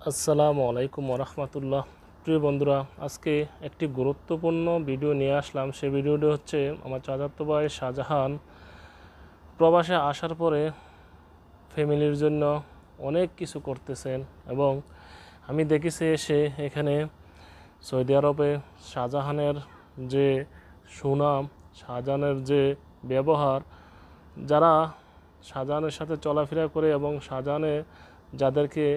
আসসালামু আলাইকুম ওরহমতুল্লাহ। প্রিয় বন্ধুরা, আজকে একটি গুরুত্বপূর্ণ ভিডিও নিয়ে আসলাম। সেই ভিডিওটি হচ্ছে আমার চাচাতো ভাই শাহজাহান প্রবাসে আসার পরে ফ্যামিলির জন্য অনেক কিছু করতেছেন এবং আমি দেখেছি এসে এখানে সৌদি আরবে শাহজাহানের যে সুনাম, শাহজাহানের যে ব্যবহার, যারা শাহজাহানের সাথে চলাফেরা করে এবং শাহজাহানে যাদেরকে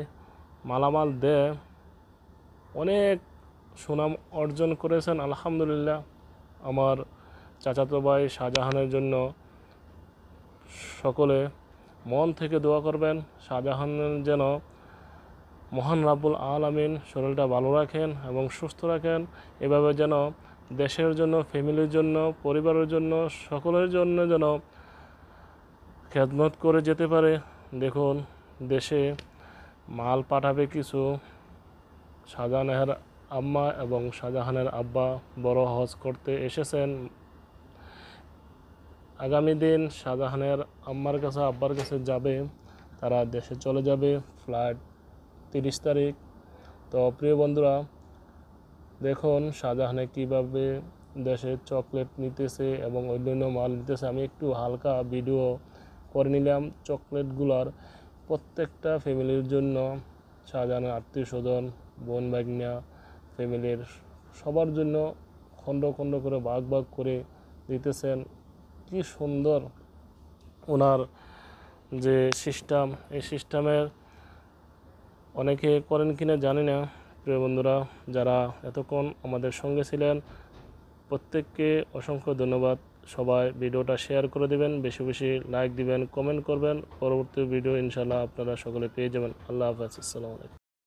মালামাল দেয় অনেক সুনাম অর্জন করেছেন। আলহামদুলিল্লাহ, আমার চাচাতো ভাই শাহজাহানের জন্য সকলে মন থেকে দোয়া করবেন। শাহজাহানের যেন মহান রাব্বুল আলামিন শরীরটা ভালো রাখেন এবং সুস্থ রাখেন, এভাবে যেন দেশের জন্য, ফ্যামিলির জন্য, পরিবারের জন্য, সকলের জন্য যেন খেদমত করে যেতে পারে। দেখুন, দেশে মাল পাঠাবে কিছু, শাহজাহানের আম্মা এবং শাহজাহানের আব্বা বড় হজ করতে এসেছেন। আগামী দিন শাহজাহানের আম্মার কাছে, আব্বার কাছে যাবে, তারা দেশে চলে যাবে, ফ্লাইট 30 তারিখ। তো প্রিয় বন্ধুরা, দেখুন শাহজাহানে কীভাবে দেশে চকলেট নিতেছে এবং অন্যান্য মাল নিতেছে। আমি একটু হালকা ভিডিও করে নিলাম চকলেটগুলার। প্রত্যেকটা ফ্যামিলির জন্য, শাহজাহানের আত্মীয় স্বজন, বোন ভাগ্না, ফ্যামিলির সবার জন্য খণ্ড খণ্ড করে ভাগ ভাগ করে দিতেছেন। কি সুন্দর ওনার যে সিস্টেম, এই সিস্টেমের অনেকে করেন কিনা জানি না। প্রিয় বন্ধুরা, যারা এতক্ষণ আমাদের সঙ্গে ছিলেন, প্রত্যেককে অসংখ্য ধন্যবাদ। সবাই ভিডিওটা শেয়ার করে দিবেন, বেশি বেশি লাইক দিবেন, কমেন্ট করবেন। পরবর্তী ভিডিও ইনশাআল্লাহ আপনারা সকলে পেয়ে যাবেন। আল্লাহ হাফেজ, আসসালামু আলাইকুম।